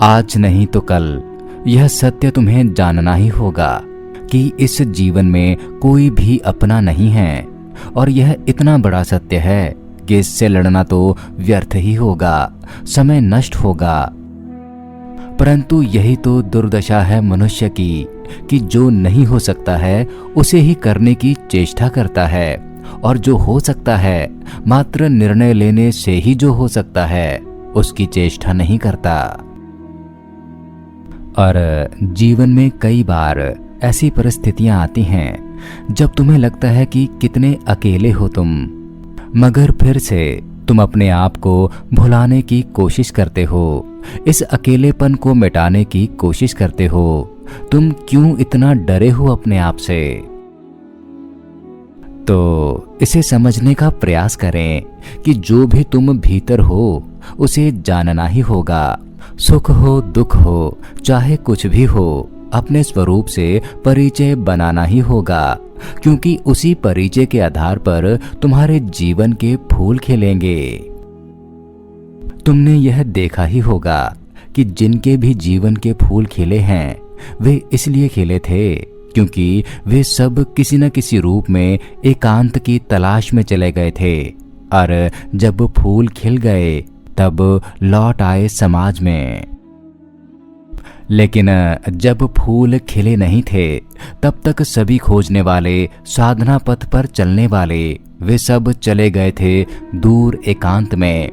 आज नहीं तो कल यह सत्य तुम्हें जानना ही होगा कि इस जीवन में कोई भी अपना नहीं है, और यह इतना बड़ा सत्य है कि इससे लड़ना तो व्यर्थ ही होगा, समय नष्ट होगा। परंतु यही तो दुर्दशा है मनुष्य की कि जो नहीं हो सकता है उसे ही करने की चेष्टा करता है, और जो हो सकता है मात्र निर्णय लेने से ही जो हो सकता है उसकी चेष्टा नहीं करता। और जीवन में कई बार ऐसी परिस्थितियां आती हैं जब तुम्हें लगता है कि कितने अकेले हो तुम, मगर फिर से तुम अपने आप को भुलाने की कोशिश करते हो, इस अकेलेपन को मिटाने की कोशिश करते हो। तुम क्यों इतना डरे हो अपने आप से? तो इसे समझने का प्रयास करें कि जो भी तुम भीतर हो उसे जानना ही होगा। सुख हो दुख हो चाहे कुछ भी हो, अपने स्वरूप से परिचय बनाना ही होगा, क्योंकि उसी परिचय के आधार पर तुम्हारे जीवन के फूल खिलेंगे। तुमने यह देखा ही होगा कि जिनके भी जीवन के फूल खिले हैं वे इसलिए खिले थे क्योंकि वे सब किसी न किसी रूप में एकांत की तलाश में चले गए थे, और जब फूल खिल गए तब लौट आए समाज में। लेकिन जब फूल खिले नहीं थे तब तक सभी खोजने वाले, साधना पथ पर चलने वाले, वे सब चले गए थे दूर एकांत में।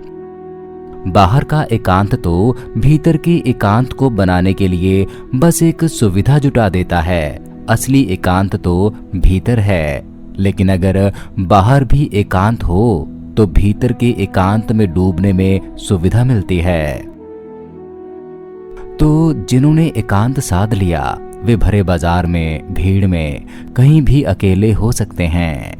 बाहर का एकांत तो भीतर की एकांत को बनाने के लिए बस एक सुविधा जुटा देता है, असली एकांत तो भीतर है। लेकिन अगर बाहर भी एकांत हो तो भीतर के एकांत में डूबने में सुविधा मिलती है। तो जिन्होंने एकांत साध लिया वे भरे बाजार में, भीड़ में कहीं भी अकेले हो सकते हैं।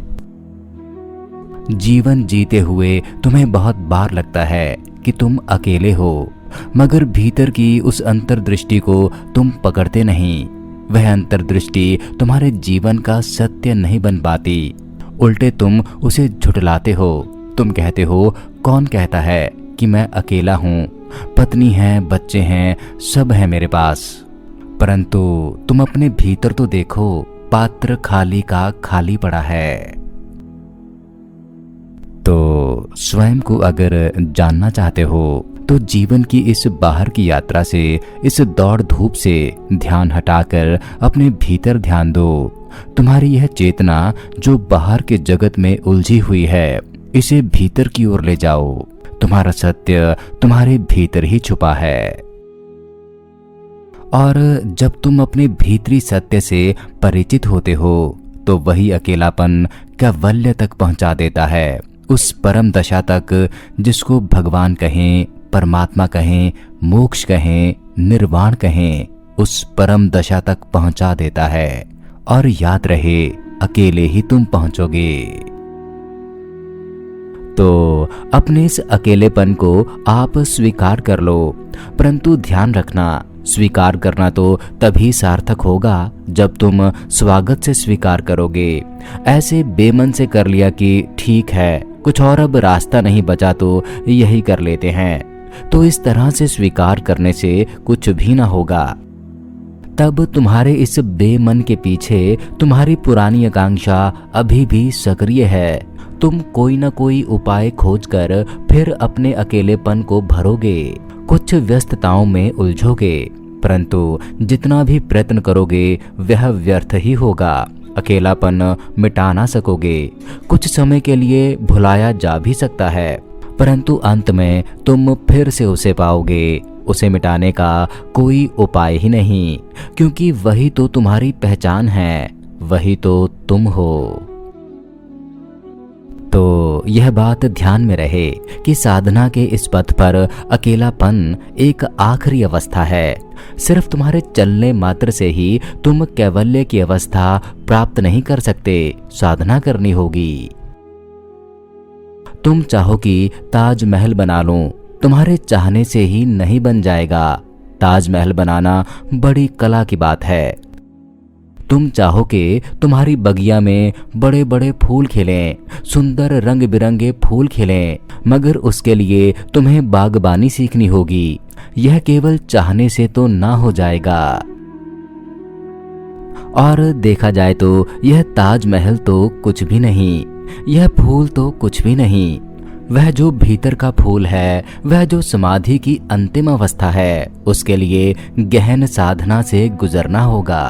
जीवन जीते हुए तुम्हें बहुत बार लगता है कि तुम अकेले हो, मगर भीतर की उस अंतर्दृष्टि को तुम पकड़ते नहीं। वह अंतर्दृष्टि तुम्हारे जीवन का सत्य नहीं बन पाती, उल्टे तुम उसे झुठलाते हो। तुम कहते हो, कौन कहता है कि मैं अकेला हूँ, पत्नी है, बच्चे हैं, सब है मेरे पास। परंतु तुम अपने भीतर तो देखो, पात्र खाली का खाली पड़ा है। तो स्वयं को अगर जानना चाहते हो तो जीवन की इस बाहर की यात्रा से, इस दौड़ धूप से ध्यान हटाकर अपने भीतर ध्यान दो। तुम्हारी यह चेतना जो बाहर के जगत में उलझी हुई है, इसे भीतर की ओर ले जाओ। तुम्हारा सत्य तुम्हारे भीतर ही छुपा है, और जब तुम अपने भीतरी सत्य से परिचित होते हो तो वही अकेलापन कैवल्य तक पहुंचा देता है, उस परम दशा तक जिसको भगवान कहें, परमात्मा कहें, मोक्ष कहें, निर्वाण कहें, उस परम दशा तक पहुंचा देता है। और याद रहे, अकेले ही तुम पहुंचोगे। तो अपने इस अकेलेपन को आप स्वीकार कर लो, परंतु ध्यान रखना, स्वीकार करना तो तभी सार्थक होगा जब तुम स्वागत से स्वीकार करोगे। ऐसे बेमन से कर लिया कि ठीक है, कुछ और अब रास्ता नहीं बचा तो यही कर लेते हैं, तो इस तरह से स्वीकार करने से कुछ भी ना होगा। तब तुम्हारे इस बेमन के पीछे तुम्हारी पुरानी आकांक्षा अभी भी सक्रिय है। तुम कोई ना कोई उपाय खोजकर फिर अपने अकेलेपन को भरोगे, कुछ व्यस्तताओं में उलझोगे, परंतु जितना भी प्रयत्न करोगे वह व्यर्थ ही होगा। अकेलापन मिटा ना सकोगे। कुछ समय के लिए भुलाया जा भी सकता है, परंतु अंत में तुम फिर से उसे पाओगे। उसे मिटाने का कोई उपाय ही नहीं, क्योंकि वही तो तुम्हारी पहचान है, वही तो तुम हो। तो यह बात ध्यान में रहे कि साधना के इस पथ पर अकेलापन एक आखिरी अवस्था है। सिर्फ तुम्हारे चलने मात्र से ही तुम कैवल्य की अवस्था प्राप्त नहीं कर सकते, साधना करनी होगी। तुम चाहो कि ताजमहल बना लूं, तुम्हारे चाहने से ही नहीं बन जाएगा। ताजमहल बनाना बड़ी कला की बात है। तुम चाहो कि तुम्हारी बगिया में बड़े बड़े फूल खिलें, सुंदर रंग बिरंगे फूल खिलें, मगर उसके लिए तुम्हें बागबानी सीखनी होगी। यह केवल चाहने से तो ना हो जाएगा। और देखा जाए तो यह ताजमहल तो कुछ भी नहीं, यह फूल तो कुछ भी नहीं। वह जो भीतर का फूल है, वह जो समाधि की अंतिम अवस्था है, उसके लिए गहन साधना से गुजरना होगा।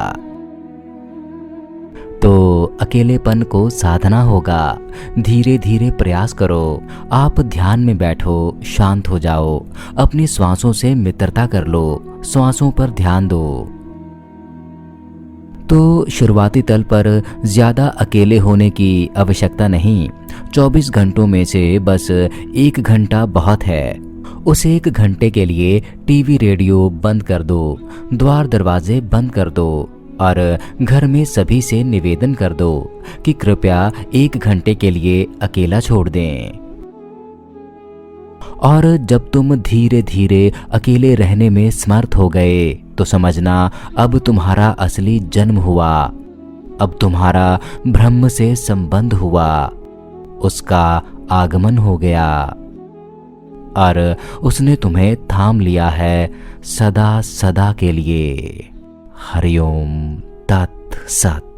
तो अकेलेपन को साधना होगा। धीरे धीरे प्रयास करो। आप ध्यान में बैठो, शांत हो जाओ, अपनी श्वासों से मित्रता कर लो, श्वासों पर ध्यान दो। तो शुरुआती तल पर ज़्यादा अकेले होने की आवश्यकता नहीं। 24 घंटों में से बस 1 घंटा बहुत है। उस 1 घंटे के लिए टीवी रेडियो बंद कर दो, द्वार दरवाजे बंद कर दो और घर में सभी से निवेदन कर दो कि कृपया 1 घंटे के लिए अकेला छोड़ दें। और जब तुम धीरे धीरे अकेले रहने में समर्थ हो गए तो समझना अब तुम्हारा असली जन्म हुआ, अब तुम्हारा ब्रह्म से संबंध हुआ, उसका आगमन हो गया और उसने तुम्हें थाम लिया है सदा सदा के लिए। हरिओम तत् सत।